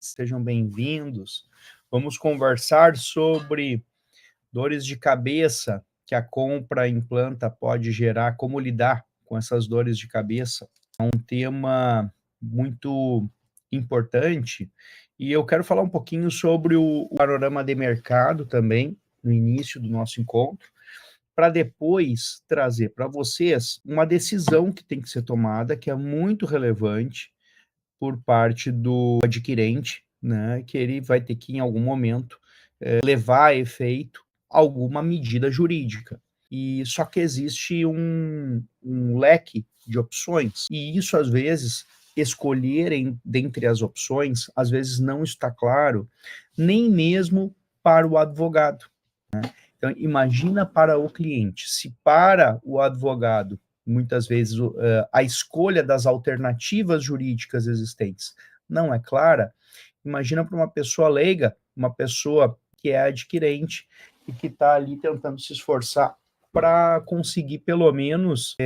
Sejam bem-vindos. Vamos conversar sobre dores de cabeça que a compra em planta pode gerar, como lidar com essas dores de cabeça. É um tema muito importante e eu quero falar um pouquinho sobre o panorama de mercado também, no início do nosso encontro, para depois trazer para vocês uma decisão que tem que ser tomada, que é muito relevante por parte do adquirente, né, que ele vai ter que, em algum momento, levar a efeito alguma medida jurídica. E só que existe um leque de opções, e isso, às vezes, escolherem dentre as opções, às vezes não está claro, nem mesmo para o advogado. Então, imagina para o cliente, se para o advogado, muitas vezes, a escolha das alternativas jurídicas existentes não é clara, imagina para uma pessoa leiga, uma pessoa que é adquirente e que está ali tentando se esforçar para conseguir, pelo menos,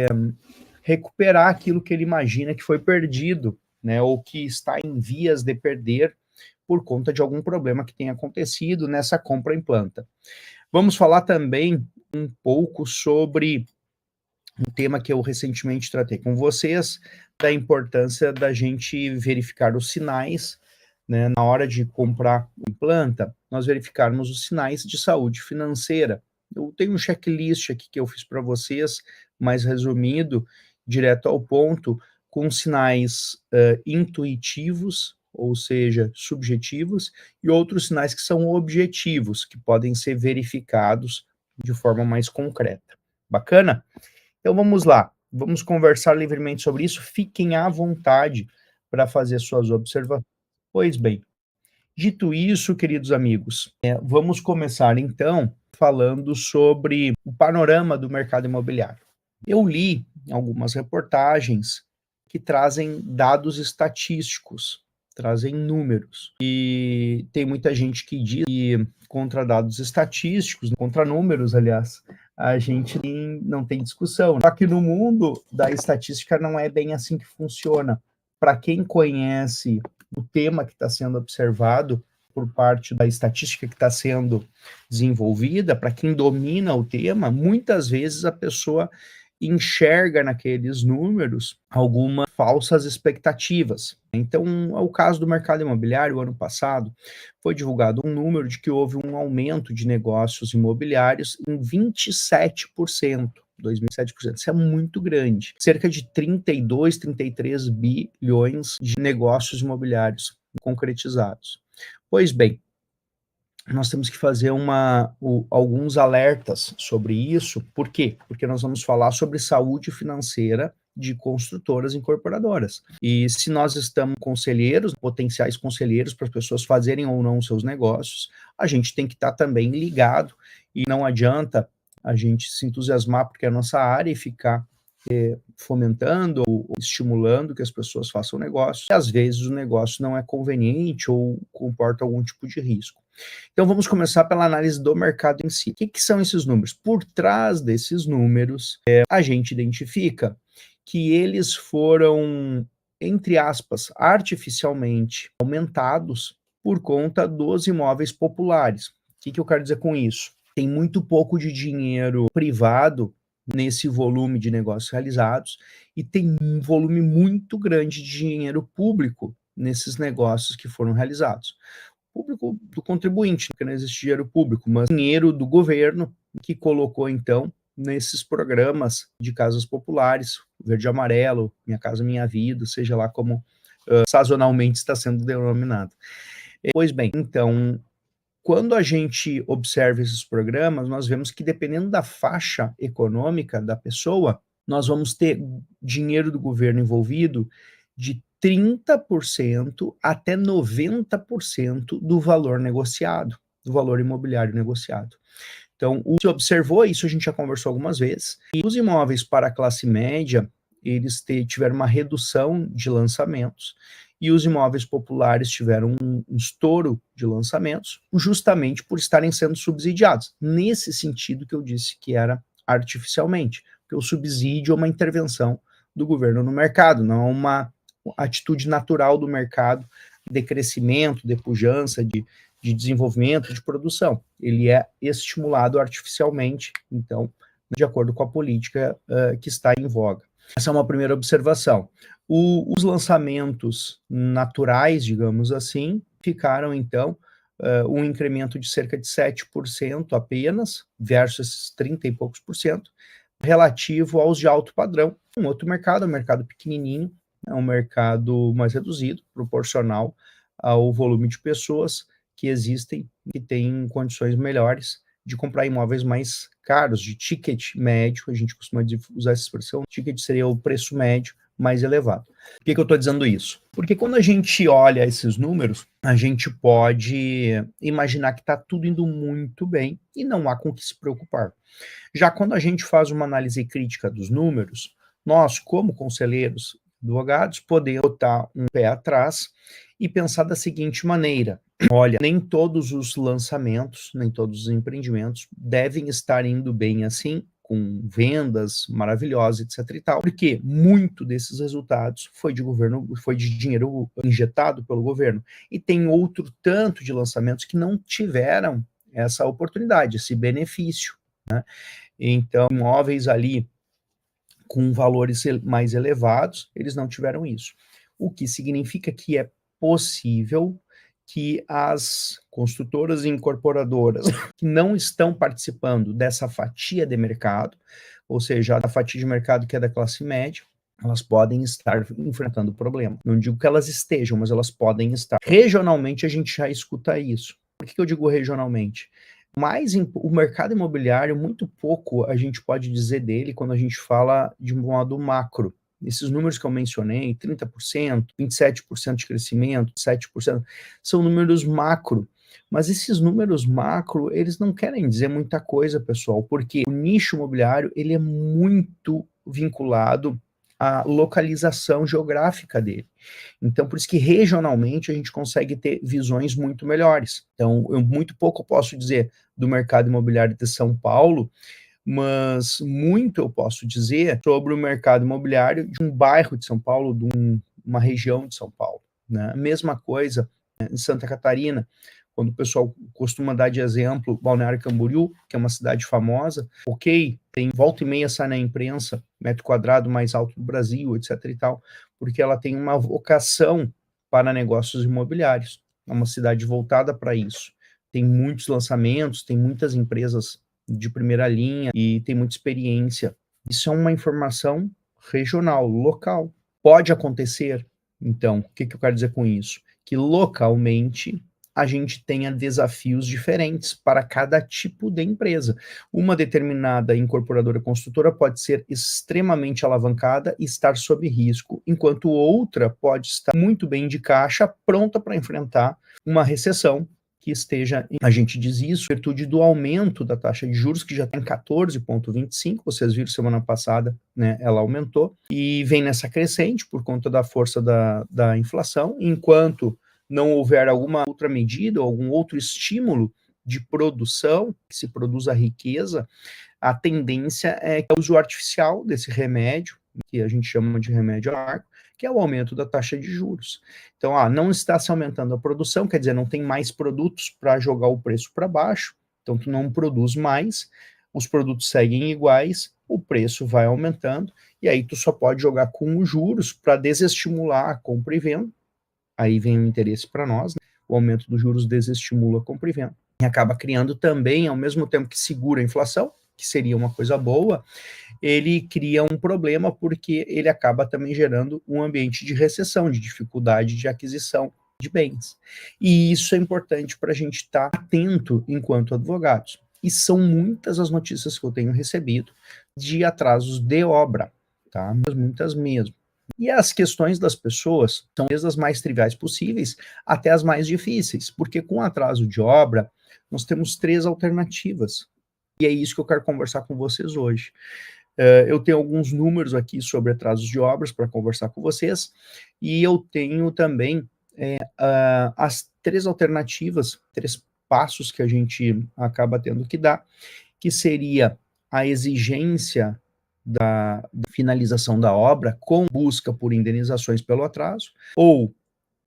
recuperar aquilo que ele imagina que foi perdido, né, ou que está em vias de perder por conta de algum problema que tenha acontecido nessa compra em planta. Vamos falar também um pouco sobre um tema que eu recentemente tratei com vocês, da importância da gente verificar os sinais, né, na hora de comprar em planta, nós verificarmos os sinais de saúde financeira. Eu tenho um checklist aqui que eu fiz para vocês, mais resumido, direto ao ponto, com sinais intuitivos, ou seja, subjetivos, e outros sinais que são objetivos, que podem ser verificados de forma mais concreta. Bacana? Então vamos lá, vamos conversar livremente sobre isso, fiquem à vontade para fazer suas observações. Pois bem, dito isso, queridos amigos, vamos começar então falando sobre o panorama do mercado imobiliário. Eu li algumas reportagens que trazem dados estatísticos, trazem números, e tem muita gente que diz que contra dados estatísticos, contra números, aliás, a gente não tem discussão. Só que no mundo da estatística não é bem assim que funciona. Para quem conhece o tema que está sendo observado por parte da estatística que está sendo desenvolvida, para quem domina o tema, muitas vezes a pessoa enxerga naqueles números algumas falsas expectativas. Então, é o caso do mercado imobiliário. Ano passado, foi divulgado um número de que houve um aumento de negócios imobiliários em 27%. 2.007%. Isso é muito grande. Cerca de 32, 33 bilhões de negócios imobiliários concretizados. Pois bem, nós temos que fazer alguns alertas sobre isso. Por quê? Porque nós vamos falar sobre saúde financeira de construtoras incorporadoras. E se nós estamos conselheiros, potenciais conselheiros para as pessoas fazerem ou não os seus negócios, a gente tem que estar também ligado, e não adianta a gente se entusiasmar porque é a nossa área e ficar fomentando ou estimulando que as pessoas façam negócio, e às vezes o negócio não é conveniente ou comporta algum tipo de risco. Então vamos começar pela análise do mercado em si. O que são esses números? Por trás desses números, a gente identifica que eles foram, entre aspas, artificialmente aumentados por conta dos imóveis populares. O que eu quero dizer com isso? Tem muito pouco de dinheiro privado nesse volume de negócios realizados, e tem um volume muito grande de dinheiro público nesses negócios que foram realizados. Público do contribuinte, porque não existe dinheiro público, mas dinheiro do governo que colocou, então, nesses programas de casas populares, verde e amarelo, Minha Casa Minha Vida, seja lá como sazonalmente está sendo denominado. Pois bem, então, quando a gente observa esses programas, nós vemos que, dependendo da faixa econômica da pessoa, nós vamos ter dinheiro do governo envolvido de 30% até 90% do valor negociado, do valor imobiliário negociado. Então, se observou isso, a gente já conversou algumas vezes, e os imóveis para a classe média, eles tiveram uma redução de lançamentos, e os imóveis populares tiveram um estouro de lançamentos, justamente por estarem sendo subsidiados. Nesse sentido que eu disse que era artificialmente, porque o subsídio é uma intervenção do governo no mercado, não é uma atitude natural do mercado de crescimento, de pujança, de desenvolvimento, de produção. Ele é estimulado artificialmente, então, de acordo com a política que está em voga. Essa é uma primeira observação. Os lançamentos naturais, digamos assim, ficaram, então, um incremento de cerca de 7% apenas, versus esses 30 e poucos por cento, relativo aos de alto padrão. Um outro mercado, um mercado pequenininho, é um mercado mais reduzido, proporcional ao volume de pessoas que existem, que têm condições melhores de comprar imóveis mais caros, de ticket médio, a gente costuma usar essa expressão, ticket seria o preço médio mais elevado. Por que eu estou dizendo isso? Porque quando a gente olha esses números, a gente pode imaginar que está tudo indo muito bem e não há com que se preocupar. Já quando a gente faz uma análise crítica dos números, nós, como conselheiros, advogados, podemos botar um pé atrás e pensar da seguinte maneira: olha, nem todos os lançamentos, nem todos os empreendimentos devem estar indo bem assim, com vendas maravilhosas, etc e tal, porque muito desses resultados foi de governo, foi de dinheiro injetado pelo governo, e tem outro tanto de lançamentos que não tiveram essa oportunidade, esse benefício, né? Então, imóveis ali com valores mais elevados, eles não tiveram isso. O que significa que é possível que as construtoras e incorporadoras que não estão participando dessa fatia de mercado, ou seja, a fatia de mercado que é da classe média, elas podem estar enfrentando problema. Não digo que elas estejam, mas elas podem estar. Regionalmente, a gente já escuta isso. Por que eu digo regionalmente? Mas o mercado imobiliário, muito pouco a gente pode dizer dele quando a gente fala de um modo macro. Esses números que eu mencionei, 30%, 27% de crescimento, 7%, são números macro. Mas esses números macro, eles não querem dizer muita coisa, pessoal, porque o nicho imobiliário, ele é muito vinculado à localização geográfica dele. Então, por isso que regionalmente a gente consegue ter visões muito melhores. Então, eu muito pouco posso dizer do mercado imobiliário de São Paulo, mas muito eu posso dizer sobre o mercado imobiliário de um bairro de São Paulo, de uma região de São Paulo, né? Mesma coisa em Santa Catarina, quando o pessoal costuma dar de exemplo Balneário Camboriú, que é uma cidade famosa, ok, tem volta e meia sai na imprensa, metro quadrado mais alto do Brasil, etc e tal, porque ela tem uma vocação para negócios imobiliários, é uma cidade voltada para isso, tem muitos lançamentos, tem muitas empresas de primeira linha e tem muita experiência. Isso é uma informação regional, local. Pode acontecer, então, o que eu quero dizer com isso? Que localmente a gente tenha desafios diferentes para cada tipo de empresa. Uma determinada incorporadora construtora pode ser extremamente alavancada e estar sob risco, enquanto outra pode estar muito bem de caixa, pronta para enfrentar uma recessão que esteja, a gente diz isso, em virtude do aumento da taxa de juros, que já está em 14,25, vocês viram semana passada, né, ela aumentou, e vem nessa crescente por conta da força da inflação, enquanto não houver alguma outra medida ou algum outro estímulo de produção, que se produza riqueza, a tendência é que o uso artificial desse remédio, que a gente chama de remédio amargo, que é o aumento da taxa de juros. Então, não está se aumentando a produção, quer dizer, não tem mais produtos para jogar o preço para baixo, então tu não produz mais, os produtos seguem iguais, o preço vai aumentando, e aí tu só pode jogar com os juros para desestimular a compra e venda. Aí vem o interesse para nós, né? O aumento dos juros desestimula a compra e venda. E acaba criando também, ao mesmo tempo que segura a inflação, que seria uma coisa boa, ele cria um problema porque ele acaba também gerando um ambiente de recessão, de dificuldade de aquisição de bens. E isso é importante para a gente estar atento enquanto advogados. E são muitas as notícias que eu tenho recebido de atrasos de obra, tá? Muitas mesmo. E as questões das pessoas são desde as mais triviais possíveis até as mais difíceis, porque com atraso de obra, nós temos 3 alternativas. E é isso que eu quero conversar com vocês hoje. Eu tenho alguns números aqui sobre atrasos de obras para conversar com vocês, e eu tenho também as 3 alternativas, 3 passos que a gente acaba tendo que dar, que seria a exigência da finalização da obra com busca por indenizações pelo atraso, ou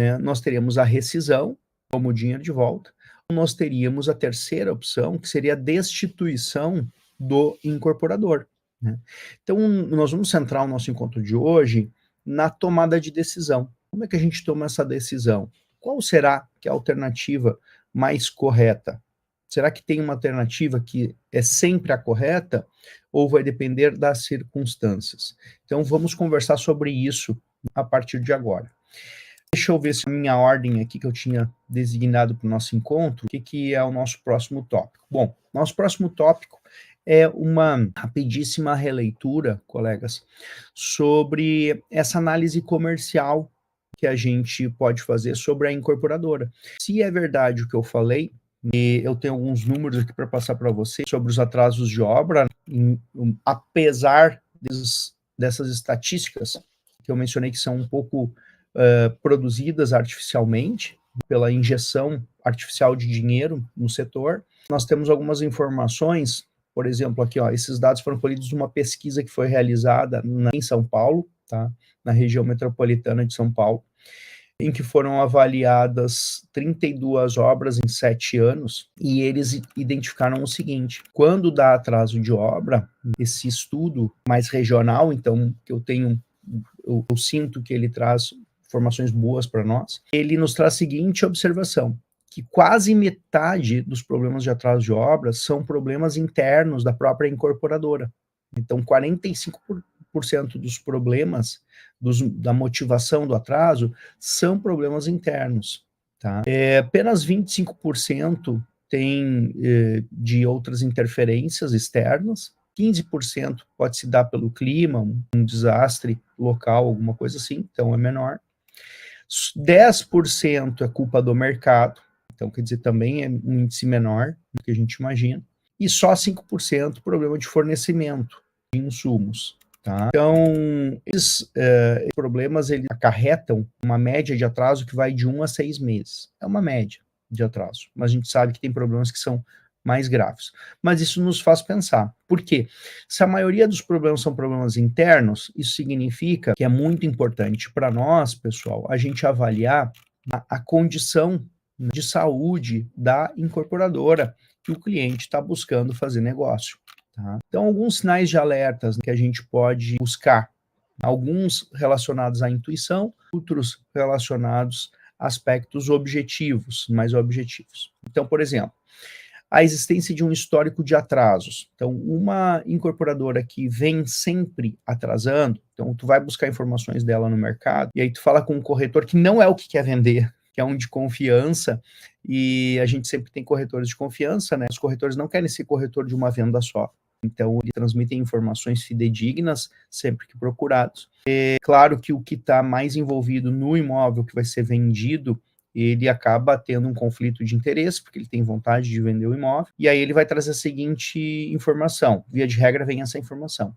né, nós teríamos a rescisão, como o dinheiro de volta, ou nós teríamos a terceira opção, que seria a destituição do incorporador, né. Então, nós vamos centrar o nosso encontro de hoje na tomada de decisão. Como é que a gente toma essa decisão? Qual será que é a alternativa mais correta? Será que tem uma alternativa que é sempre a correta ou vai depender das circunstâncias? Então, vamos conversar sobre isso a partir de agora. Deixa eu ver se a minha ordem aqui que eu tinha designado para o nosso encontro, o que é o nosso próximo tópico. Bom, nosso próximo tópico é uma rapidíssima releitura, colegas, sobre essa análise comercial que a gente pode fazer sobre a incorporadora. Se é verdade o que eu falei, e eu tenho alguns números aqui para passar para vocês sobre os atrasos de obra, apesar dessas estatísticas que eu mencionei que são um pouco produzidas artificialmente, pela injeção artificial de dinheiro no setor. Nós temos algumas informações, por exemplo, aqui, ó, esses dados foram colhidos de uma pesquisa que foi realizada em São Paulo, tá? Na região metropolitana de São Paulo, em que foram avaliadas 32 obras em 7 anos, e eles identificaram o seguinte: quando dá atraso de obra, esse estudo mais regional, então, que eu sinto que ele traz informações boas para nós, ele nos traz a seguinte observação, que quase metade dos problemas de atraso de obras são problemas internos da própria incorporadora. Então, 45% dos problemas da motivação do atraso são problemas internos. Tá? Apenas 25% tem de outras interferências externas, 15% pode se dar pelo clima, um desastre local, alguma coisa assim, então é menor. 10% é culpa do mercado, então quer dizer, também é um índice menor do que a gente imagina, e só 5% problema de fornecimento de insumos. Tá? Então, esses problemas eles acarretam uma média de atraso que vai de 1 a 6 meses. É uma média de atraso, mas a gente sabe que tem problemas que são mais graves. Mas isso nos faz pensar. Por quê? Se a maioria dos problemas são problemas internos, isso significa que é muito importante para nós, pessoal, a gente avaliar a condição de saúde da incorporadora que o cliente está buscando fazer negócio. Tá? Então, alguns sinais de alertas que a gente pode buscar, alguns relacionados à intuição, outros relacionados a aspectos objetivos, mais objetivos. Então, por exemplo, a existência de um histórico de atrasos. Então, uma incorporadora que vem sempre atrasando, então tu vai buscar informações dela no mercado, e aí tu fala com um corretor que não é o que quer vender, que é um de confiança, e a gente sempre tem corretores de confiança, né? Os corretores não querem ser corretor de uma venda só. Então, eles transmitem informações fidedignas sempre que procurados. É claro que o que está mais envolvido no imóvel que vai ser vendido, ele acaba tendo um conflito de interesse, porque ele tem vontade de vender o imóvel, e aí ele vai trazer a seguinte informação, via de regra vem essa informação.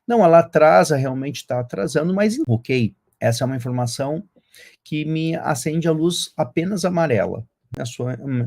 Não, ela atrasa, realmente está atrasando, mas ok, essa é uma informação que me acende a luz apenas amarela,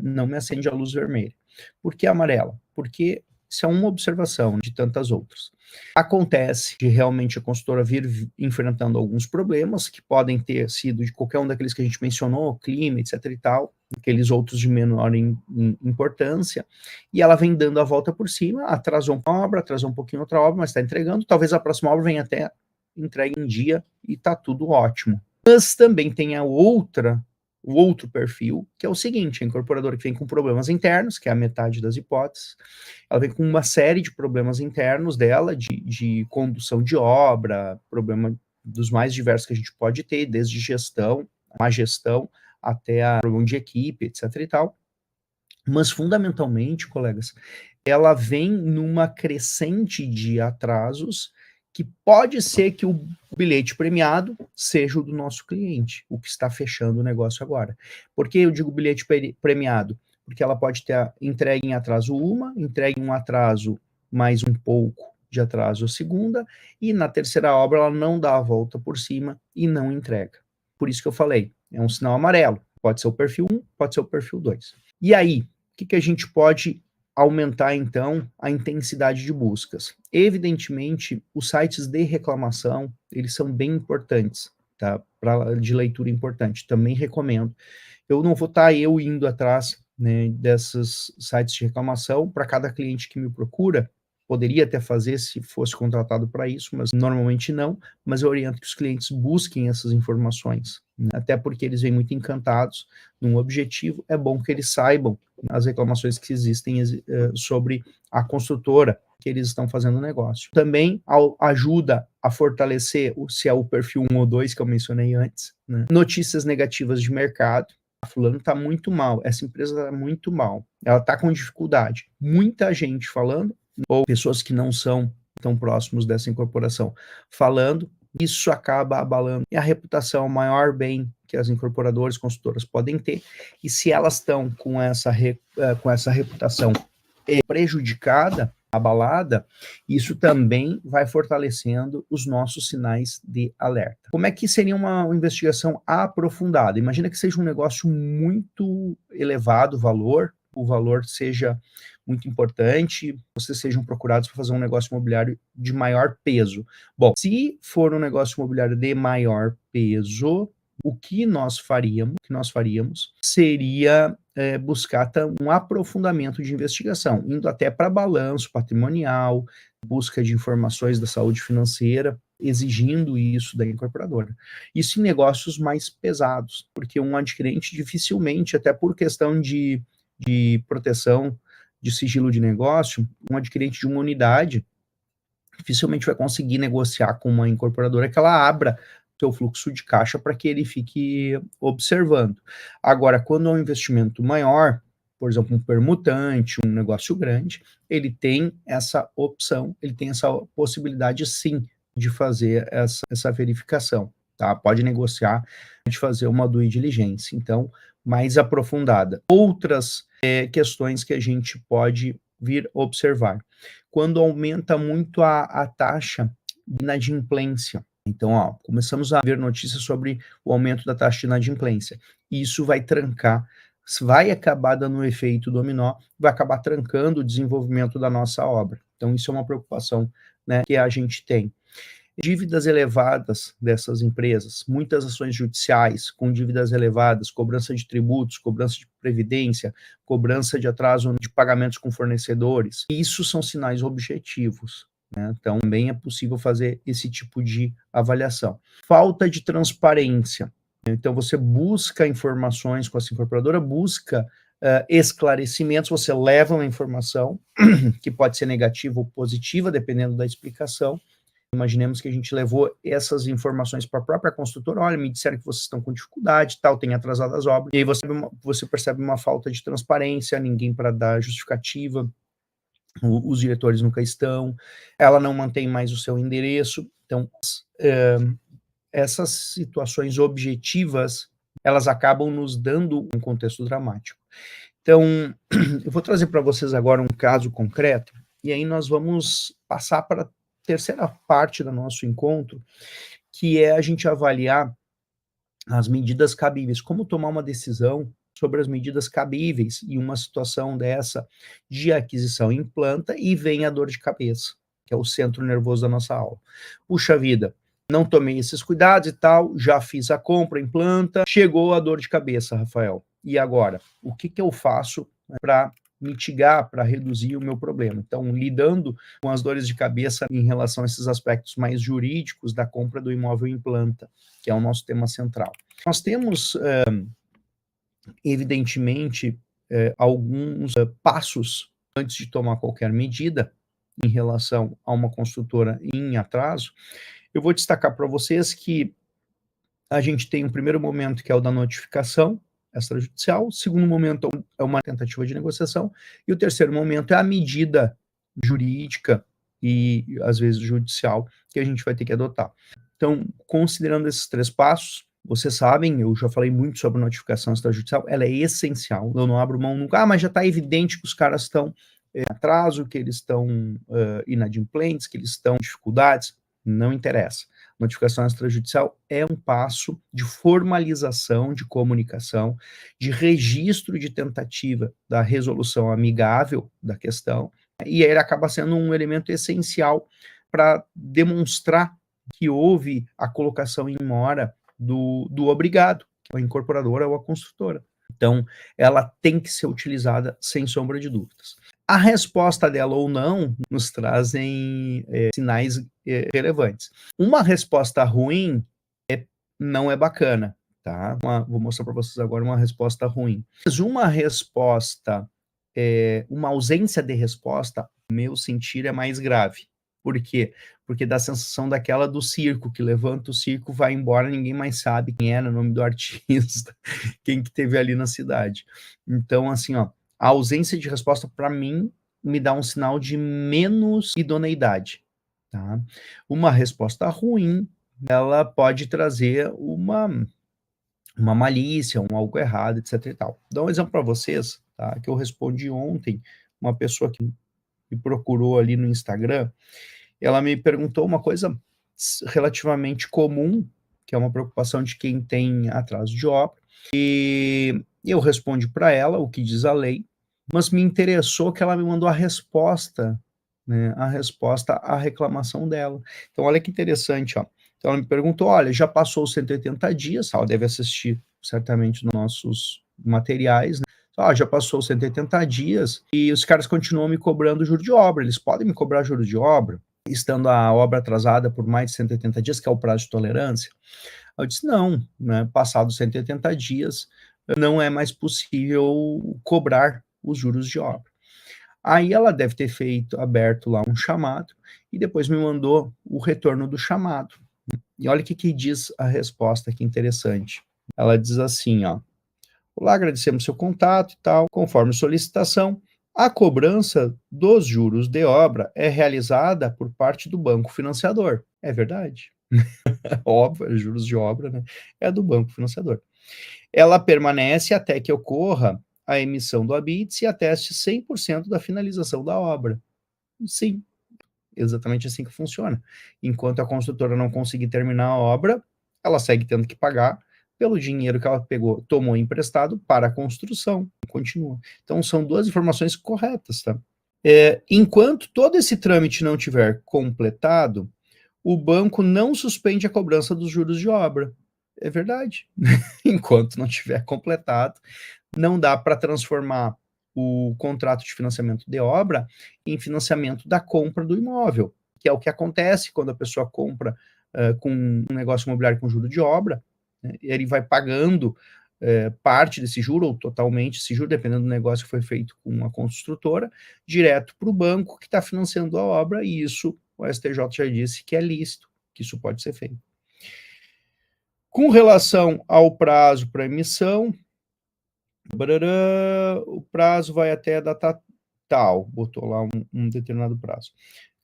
não me acende a luz vermelha. Por que amarela? Porque isso é uma observação de tantas outras. Acontece de realmente a consultora vir enfrentando alguns problemas que podem ter sido de qualquer um daqueles que a gente mencionou, clima, etc e tal, aqueles outros de menor importância, e ela vem dando a volta por cima, atrasou uma obra, atrasou um pouquinho outra obra, mas está entregando, talvez a próxima obra venha até entregue em dia e está tudo ótimo. Mas também tem o outro perfil, que é o seguinte, a incorporadora que vem com problemas internos, que é a metade das hipóteses, ela vem com uma série de problemas internos dela, de condução de obra, problema dos mais diversos que a gente pode ter, desde gestão, má gestão, até a problema de equipe, etc e tal. Mas, fundamentalmente, colegas, ela vem numa crescente de atrasos que pode ser que o bilhete premiado seja o do nosso cliente, o que está fechando o negócio agora. Por que eu digo bilhete premiado? Porque ela pode ter entregue em atraso uma, entregue em um atraso mais um pouco de atraso a segunda, e na terceira obra ela não dá a volta por cima e não entrega. Por isso que eu falei, é um sinal amarelo. Pode ser o perfil 1, pode ser o perfil 2. E aí, o que a gente pode aumentar, então, a intensidade de buscas? Evidentemente, os sites de reclamação, eles são bem importantes, tá? De leitura importante, também recomendo. Eu não vou estar eu indo atrás, né, desses sites de reclamação para cada cliente que me procura, poderia até fazer se fosse contratado para isso, mas normalmente não, mas eu oriento que os clientes busquem essas informações, né, até porque eles vêm muito encantados num objetivo, é bom que eles saibam as reclamações que existem sobre a construtora que eles estão fazendo negócio. Também ajuda a fortalecer, se é o perfil 1 ou 2 que eu mencionei antes, né, notícias negativas de mercado. Fulano está muito mal, essa empresa está muito mal, ela está com dificuldade. Muita gente falando, ou pessoas que não são tão próximos dessa incorporação falando, isso acaba abalando. E a reputação é o maior bem que as incorporadoras, consultoras podem ter, e se elas estão com essa reputação prejudicada, abalada, isso também vai fortalecendo os nossos sinais de alerta. Como é que seria uma investigação aprofundada? Imagina que seja um negócio muito elevado, o valor seja muito importante, vocês sejam procurados para fazer um negócio imobiliário de maior peso. Bom, se for um negócio imobiliário de maior peso, o que nós faríamos seria buscar um aprofundamento de investigação, indo até para balanço patrimonial, busca de informações da saúde financeira, exigindo isso da incorporadora. Isso em negócios mais pesados, porque um adquirente dificilmente, até por questão de proteção de sigilo de negócio, um adquirente de uma unidade dificilmente vai conseguir negociar com uma incorporadora que ela abra seu fluxo de caixa para que ele fique observando. Agora, quando é um investimento maior, por exemplo, um permutante, um negócio grande, ele tem essa opção, ele tem essa possibilidade sim de fazer essa verificação, tá? Pode negociar, de fazer uma due diligence, então, mais aprofundada. Outras questões que a gente pode vir observar. Quando aumenta muito a taxa de inadimplência. Então, começamos a ver notícias sobre o aumento da taxa de inadimplência. Isso vai trancar, vai acabar dando um efeito dominó, vai acabar trancando o desenvolvimento da nossa obra. Então, isso é uma preocupação, né, que a gente tem. Dívidas elevadas dessas empresas, muitas ações judiciais com dívidas elevadas, cobrança de tributos, cobrança de previdência, cobrança de atraso de pagamentos com fornecedores. Isso são sinais objetivos, né? Então, também é possível fazer esse tipo de avaliação. Falta de transparência. Então, você busca informações com essa incorporadora, busca esclarecimentos, você leva uma informação que pode ser negativa ou positiva, dependendo da explicação. Imaginemos que a gente levou essas informações para a própria construtora, olha, me disseram que vocês estão com dificuldade, tal, tem atrasado as obras, e aí você percebe uma falta de transparência, ninguém para dar justificativa, os diretores nunca estão, ela não mantém mais o seu endereço, então essas situações objetivas, elas acabam nos dando um contexto dramático. Então, eu vou trazer para vocês agora um caso concreto, e aí nós vamos passar para terceira parte do nosso encontro, que é a gente avaliar as medidas cabíveis, como tomar uma decisão sobre as medidas cabíveis em uma situação dessa de aquisição em planta e vem a dor de cabeça, que é o centro nervoso da nossa aula. Puxa vida, não tomei esses cuidados e tal, já fiz a compra em planta, chegou a dor de cabeça, Rafael. E agora? O que eu faço para mitigar, para reduzir o meu problema? Então, lidando com as dores de cabeça em relação a esses aspectos mais jurídicos da compra do imóvel em planta, que é o nosso tema central. Nós temos, evidentemente, alguns passos antes de tomar qualquer medida em relação a uma construtora em atraso. Eu vou destacar para vocês que a gente tem um primeiro momento que é o da notificação extrajudicial, o segundo momento é uma tentativa de negociação, e o terceiro momento é a medida jurídica e, às vezes, judicial que a gente vai ter que adotar. Então, considerando esses três passos, vocês sabem, eu já falei muito sobre notificação extrajudicial, ela é essencial, eu não abro mão nunca, mas já está evidente que os caras estão em atraso, que eles estão inadimplentes, que eles estão em dificuldades, não interessa. Notificação extrajudicial é um passo de formalização de comunicação, de registro de tentativa da resolução amigável da questão, e ele acaba sendo um elemento essencial para demonstrar que houve a colocação em mora do obrigado, que é a incorporadora ou a construtora. Então, ela tem que ser utilizada sem sombra de dúvidas. A resposta dela ou não nos trazem sinais relevantes. Uma resposta ruim não é bacana, tá? Vou mostrar para vocês agora uma resposta ruim. Mas uma resposta, uma ausência de resposta, no meu sentir, é mais grave. Por quê? Porque dá a sensação daquela do circo, que levanta o circo, vai embora, ninguém mais sabe quem era, o nome do artista, quem que teve ali na cidade. Então, assim, ó, a ausência de resposta, para mim, me dá um sinal de menos idoneidade, tá? Uma resposta ruim, ela pode trazer uma malícia, um algo errado, etc e tal. Vou dar um exemplo para vocês, tá? Que eu respondi ontem, uma pessoa que me procurou ali no Instagram, ela me perguntou uma coisa relativamente comum, que é uma preocupação de quem tem atraso de obra, e eu respondi para ela o que diz a lei, mas me interessou que ela me mandou a resposta, né, a resposta à reclamação dela. Então olha que interessante, ó. Então ela me perguntou: "Olha, já passou os 180 dias", ela deve assistir certamente nos nossos materiais, né. Já passou os 180 dias e os caras continuam me cobrando juro de obra, eles podem me cobrar juro de obra, estando a obra atrasada por mais de 180 dias, que é o prazo de tolerância? Eu disse: "Não, né, passados 180 dias, não é mais possível cobrar os juros de obra". Aí ela deve ter aberto lá um chamado, e depois me mandou o retorno do chamado. E olha o que que diz a resposta, que interessante. Ela diz assim, ó: "Olá, agradecemos seu contato e tal. Conforme solicitação, a cobrança dos juros de obra é realizada por parte do banco financiador". É verdade. Óbvio, juros de obra, né, é do banco financiador. "Ela permanece até que ocorra a emissão do habite e ateste 100% da finalização da obra". Sim, exatamente assim que funciona. Enquanto a construtora não conseguir terminar a obra, ela segue tendo que pagar pelo dinheiro que ela tomou emprestado para a construção, continua. Então são 2 informações corretas, tá. Enquanto todo esse trâmite não tiver completado, o banco não suspende a cobrança dos juros de obra. É verdade. Enquanto não tiver completado, não dá para transformar o contrato de financiamento de obra em financiamento da compra do imóvel, que é o que acontece quando a pessoa compra com um negócio imobiliário com juro de obra, né, ele vai pagando parte desse juro, ou totalmente esse juro, dependendo do negócio que foi feito com a construtora, direto para o banco que está financiando a obra, e isso o STJ já disse que é lícito, que isso pode ser feito. Com relação ao prazo para emissão, o prazo vai até a data tal, botou lá um determinado prazo.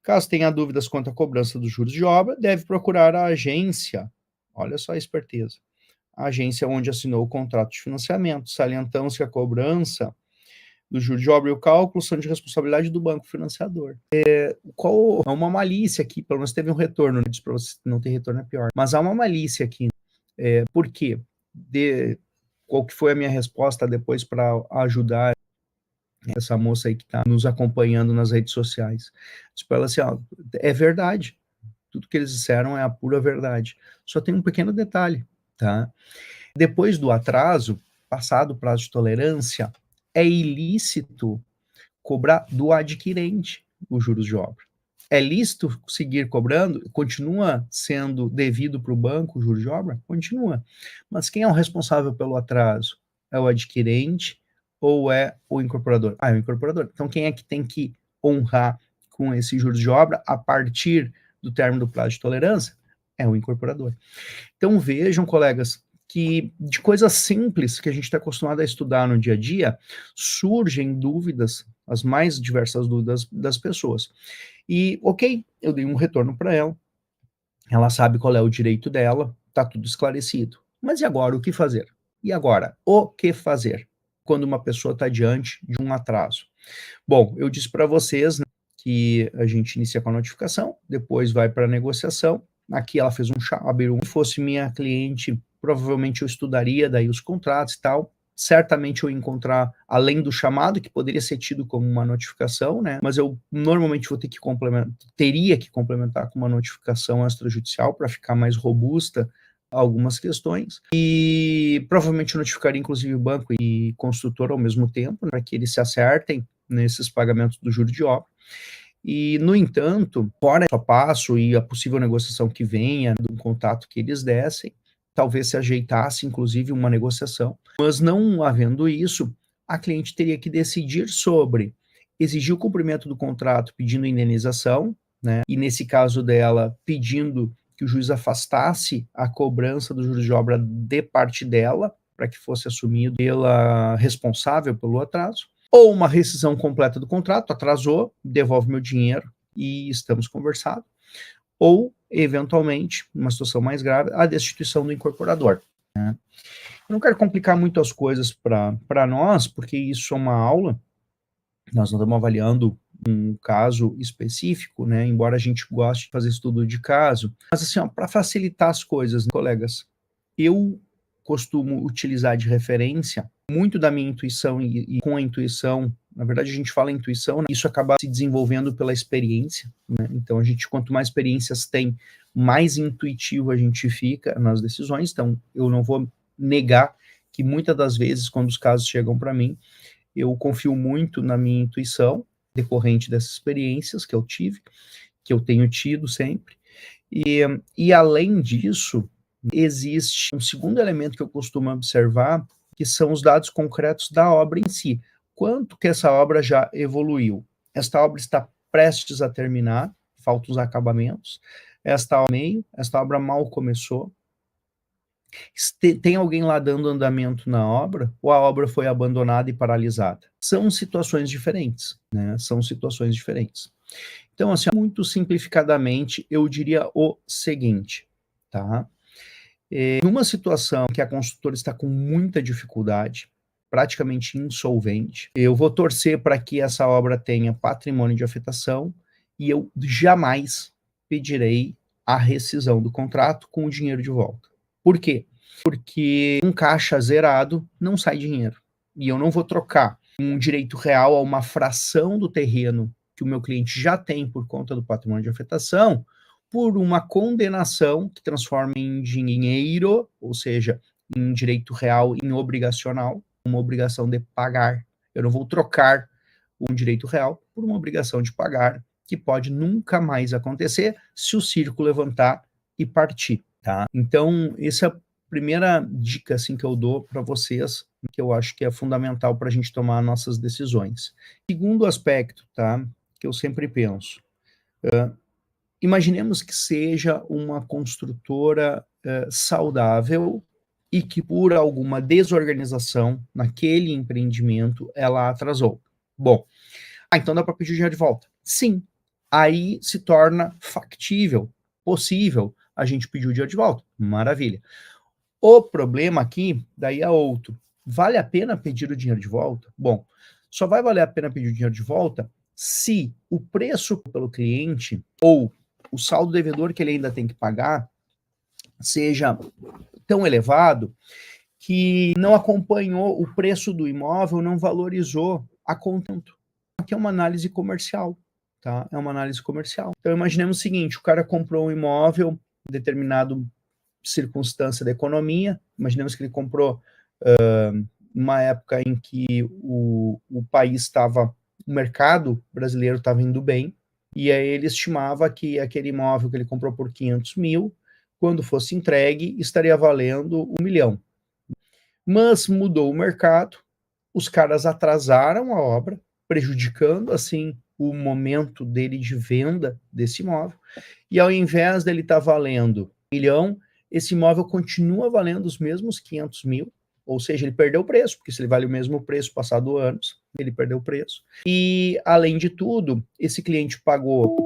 Caso tenha dúvidas quanto à cobrança dos juros de obra, deve procurar a agência, olha só a esperteza, a agência onde assinou o contrato de financiamento, salientando-se que a cobrança do juro de obra e o cálculo são de responsabilidade do banco financiador. Qual é uma malícia aqui, pelo menos teve um retorno, né? Para você não ter retorno é pior, mas há uma malícia aqui. Por quê? Qual que foi a minha resposta depois para ajudar essa moça aí que está nos acompanhando nas redes sociais? Disse para ela assim, ó, é verdade, tudo que eles disseram é a pura verdade, só tem um pequeno detalhe, tá? Depois do atraso, passado o prazo de tolerância, é ilícito cobrar do adquirente os juros de obra. É lícito seguir cobrando? Continua sendo devido para o banco o juros de obra? Continua. Mas quem é o responsável pelo atraso? É o adquirente ou é o incorporador? É o incorporador. Então quem é que tem que honrar com esses juros de obra a partir do término do prazo de tolerância? É o incorporador. Então vejam, colegas, que de coisas simples que a gente está acostumado a estudar no dia a dia, surgem dúvidas, as mais diversas dúvidas das pessoas. E, ok, eu dei um retorno para ela sabe qual é o direito dela, está tudo esclarecido. Mas e agora, o que fazer? E agora, o que fazer quando uma pessoa está diante de um atraso? Bom, eu disse para vocês, né, que a gente inicia com a notificação, depois vai para a negociação. Aqui ela fez abriu se fosse minha cliente, provavelmente eu estudaria daí os contratos e tal. Certamente eu ia encontrar, além do chamado, que poderia ser tido como uma notificação, né? Mas eu normalmente vou ter que teria que complementar com uma notificação extrajudicial para ficar mais robusta algumas questões e provavelmente notificaria inclusive o banco e construtor ao mesmo tempo, para que eles se acertem nesses pagamentos do juro de obra. E, no entanto, fora o passo e a possível negociação que venha, do contato que eles dessem, talvez se ajeitasse inclusive uma negociação, mas não havendo isso, a cliente teria que decidir sobre exigir o cumprimento do contrato pedindo indenização, né, e nesse caso dela pedindo que o juiz afastasse a cobrança do juros de obra de parte dela, para que fosse assumido pela responsável pelo atraso, ou uma rescisão completa do contrato, atrasou, devolve meu dinheiro e estamos conversados, ou, eventualmente, numa situação mais grave, a destituição do incorporador, né. Eu não quero complicar muito as coisas para nós, porque isso é uma aula, nós não estamos avaliando um caso específico, né, embora a gente goste de fazer estudo de caso, mas assim, para facilitar as coisas, né, colegas, eu costumo utilizar de referência muito da minha intuição e com a intuição, na verdade a gente fala intuição, né, isso acaba se desenvolvendo pela experiência, né, então a gente, quanto mais experiências tem, mais intuitivo a gente fica nas decisões, então eu não vou negar que muitas das vezes, quando os casos chegam para mim, eu confio muito na minha intuição, decorrente dessas experiências que eu tive, que eu tenho tido sempre, e além disso, existe um segundo elemento que eu costumo observar, que são os dados concretos da obra em si. Quanto que essa obra já evoluiu? Esta obra está prestes a terminar, faltam os acabamentos, esta obra mal começou, tem alguém lá dando andamento na obra, ou a obra foi abandonada e paralisada? São situações diferentes, né? São situações diferentes. Então, assim, muito simplificadamente, eu diria o seguinte, tá? Numa situação que a construtora está com muita dificuldade, praticamente insolvente, eu vou torcer para que essa obra tenha patrimônio de afetação e eu jamais pedirei a rescisão do contrato com o dinheiro de volta. Por quê? Porque um caixa zerado não sai dinheiro. E eu não vou trocar um direito real a uma fração do terreno que o meu cliente já tem por conta do patrimônio de afetação por uma condenação que transforma em dinheiro, ou seja, em direito real, em obrigacional, uma obrigação de pagar. Eu não vou trocar um direito real por uma obrigação de pagar, que pode nunca mais acontecer se o circo levantar e partir, tá? Então, essa é a primeira dica assim, que eu dou para vocês, que eu acho que é fundamental para a gente tomar nossas decisões. Segundo aspecto, tá, que eu sempre penso, imaginemos que seja uma construtora saudável e que por alguma desorganização naquele empreendimento ela atrasou. Bom, então dá para pedir o dinheiro de volta? Sim. Aí se torna factível, possível a gente pedir o dinheiro de volta. Maravilha. O problema aqui, daí é outro. Vale a pena pedir o dinheiro de volta? Bom, só vai valer a pena pedir o dinheiro de volta se o preço pelo cliente ou o saldo devedor que ele ainda tem que pagar seja tão elevado que não acompanhou o preço do imóvel, não valorizou a contento. Aqui é uma análise comercial, tá? É uma análise comercial. Então imaginemos o seguinte, o cara comprou um imóvel em determinado circunstância da economia, imaginemos que ele comprou uma época em que o país estava, o mercado brasileiro estava indo bem, e aí ele estimava que aquele imóvel que ele comprou por 500 mil, quando fosse entregue, estaria valendo 1 milhão. Mas mudou o mercado, os caras atrasaram a obra, prejudicando, assim, o momento dele de venda desse imóvel, e ao invés dele estar valendo 1 milhão, esse imóvel continua valendo os mesmos 500 mil, ou seja, ele perdeu o preço, porque se ele vale o mesmo preço passado anos, ele perdeu o preço. E, além de tudo, esse cliente pagou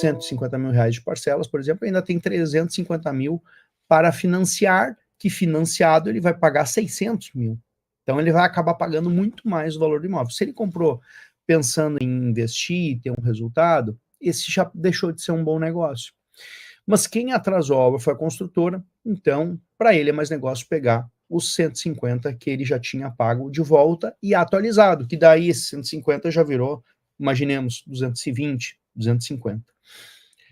150 mil reais de parcelas, por exemplo, ainda tem 350 mil para financiar, que financiado ele vai pagar 600 mil. Então ele vai acabar pagando muito mais o valor do imóvel. Se ele comprou pensando em investir e ter um resultado, esse já deixou de ser um bom negócio. Mas quem atrasou a obra foi a construtora, então para ele é mais negócio pegar os 150 que ele já tinha pago de volta e atualizado, que daí esse 150 já virou, imaginemos, 220, 250.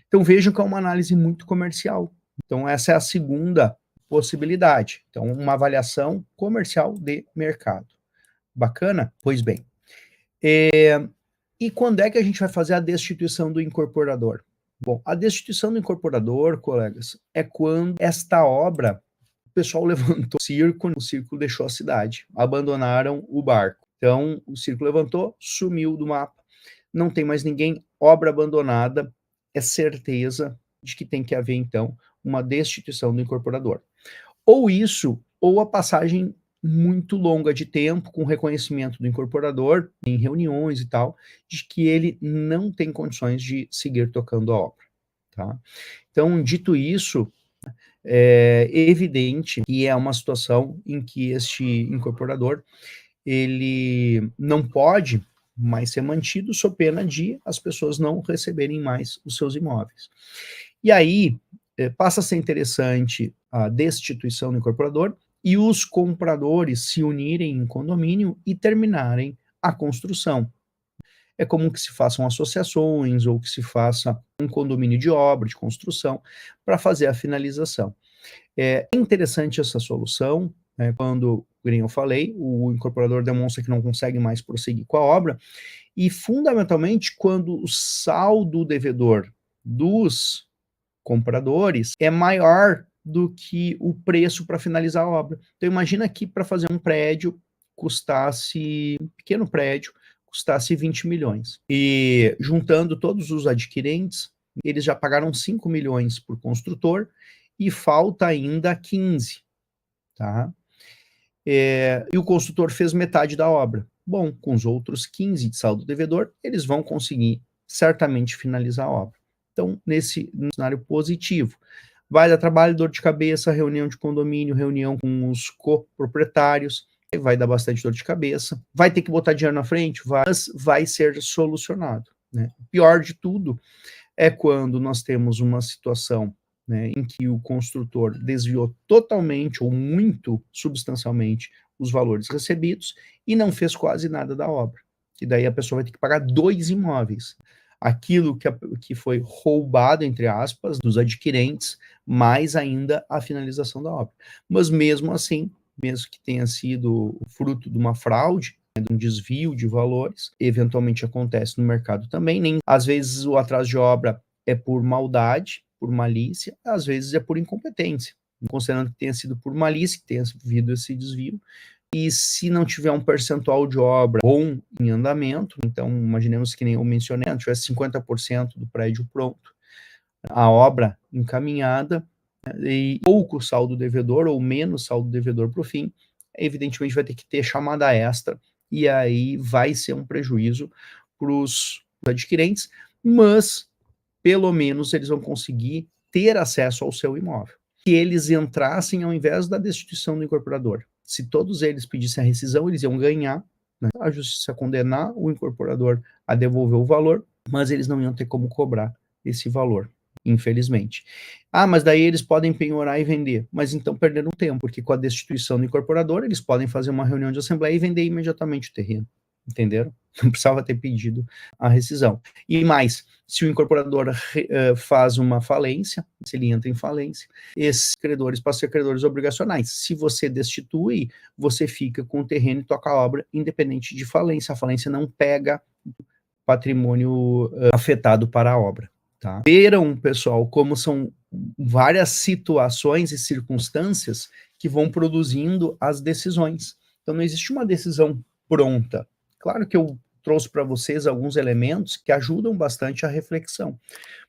Então vejam que é uma análise muito comercial. Então essa é a segunda possibilidade. Então, uma avaliação comercial de mercado. Bacana? Pois bem. E quando é que a gente vai fazer a destituição do incorporador? Bom, a destituição do incorporador, colegas, é quando esta obra, o pessoal levantou o circo deixou a cidade, abandonaram o barco. Então, o circo levantou, sumiu do mapa, não tem mais ninguém, obra abandonada, é certeza de que tem que haver, então, uma destituição do incorporador. Ou isso, ou a passagem muito longa de tempo, com reconhecimento do incorporador, em reuniões e tal, de que ele não tem condições de seguir tocando a obra. Tá? Então, dito isso, é evidente que é uma situação em que este incorporador ele não pode mais ser mantido sob pena de as pessoas não receberem mais os seus imóveis. E aí, passa a ser interessante a destituição do incorporador e os compradores se unirem em condomínio e terminarem a construção. É comum que se façam associações ou que se faça um condomínio de obra, de construção, para fazer a finalização. É interessante essa solução, quando, como eu falei, o incorporador demonstra que não consegue mais prosseguir com a obra, e fundamentalmente quando o saldo devedor dos compradores é maior do que o preço para finalizar a obra. Então imagina que para fazer um prédio custasse, um pequeno prédio, custasse 20 milhões. E juntando todos os adquirentes, eles já pagaram 5 milhões por construtor e falta ainda 15, tá? E o construtor fez metade da obra. Bom, com os outros 15 de saldo devedor, eles vão conseguir certamente finalizar a obra. Então, nesse cenário positivo, vai dar trabalho, dor de cabeça, reunião de condomínio, reunião com os coproprietários, vai dar bastante dor de cabeça, vai ter que botar dinheiro na frente, mas vai ser solucionado, né? O pior de tudo é quando nós temos uma situação, né, em que o construtor desviou totalmente ou muito substancialmente os valores recebidos e não fez quase nada da obra. E daí a pessoa vai ter que pagar 2 imóveis. Aquilo que foi roubado, entre aspas, dos adquirentes, mais ainda a finalização da obra. Mas mesmo assim, mesmo que tenha sido fruto de uma fraude, de um desvio de valores, eventualmente acontece no mercado também, nem às vezes o atraso de obra é por maldade, por malícia, às vezes é por incompetência, considerando que tenha sido por malícia, que tenha havido esse desvio, e se não tiver um percentual de obra bom em andamento, então imaginemos que nem eu mencionei, se tiver 50% do prédio pronto, a obra encaminhada, e pouco saldo devedor ou menos saldo devedor para o fim, evidentemente vai ter que ter chamada extra, e aí vai ser um prejuízo para os adquirentes, mas pelo menos eles vão conseguir ter acesso ao seu imóvel. Se eles entrassem ao invés da destituição do incorporador, se todos eles pedissem a rescisão, eles iam ganhar, né? A justiça condenar o incorporador a devolver o valor, mas eles não iam ter como cobrar esse valor, infelizmente. Ah, mas daí eles podem penhorar e vender, mas então perderam tempo, porque com a destituição do incorporador, eles podem fazer uma reunião de assembleia e vender imediatamente o terreno, entenderam? Não precisava ter pedido a rescisão. E mais, se o incorporador faz uma falência, se ele entra em falência, esses credores passam a ser credores obrigacionais. Se você destitui, você fica com o terreno e toca a obra, independente de falência. A falência não pega patrimônio afetado para a obra. Tá? Viram, pessoal, como são várias situações e circunstâncias que vão produzindo as decisões. Então, não existe uma decisão pronta. Claro que eu trouxe para vocês alguns elementos que ajudam bastante a reflexão,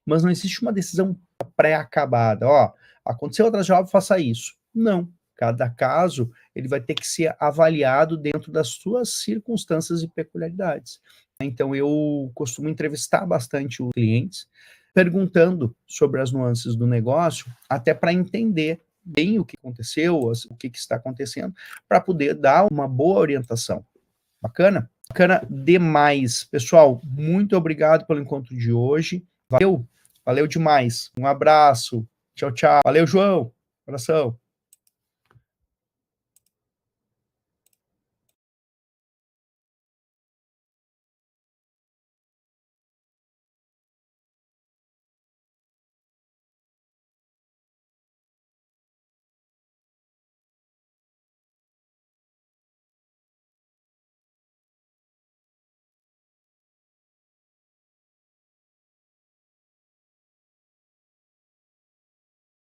mas não existe uma decisão pré-acabada. Ó, aconteceu atrás de obra, faça isso. Não. Cada caso, ele vai ter que ser avaliado dentro das suas circunstâncias e peculiaridades. Então, eu costumo entrevistar bastante os clientes, perguntando sobre as nuances do negócio, até para entender bem o que aconteceu, o que está acontecendo, para poder dar uma boa orientação. Bacana? Bacana demais. Pessoal, muito obrigado pelo encontro de hoje. Valeu demais. Um abraço. Tchau, tchau. Valeu, João. Abração.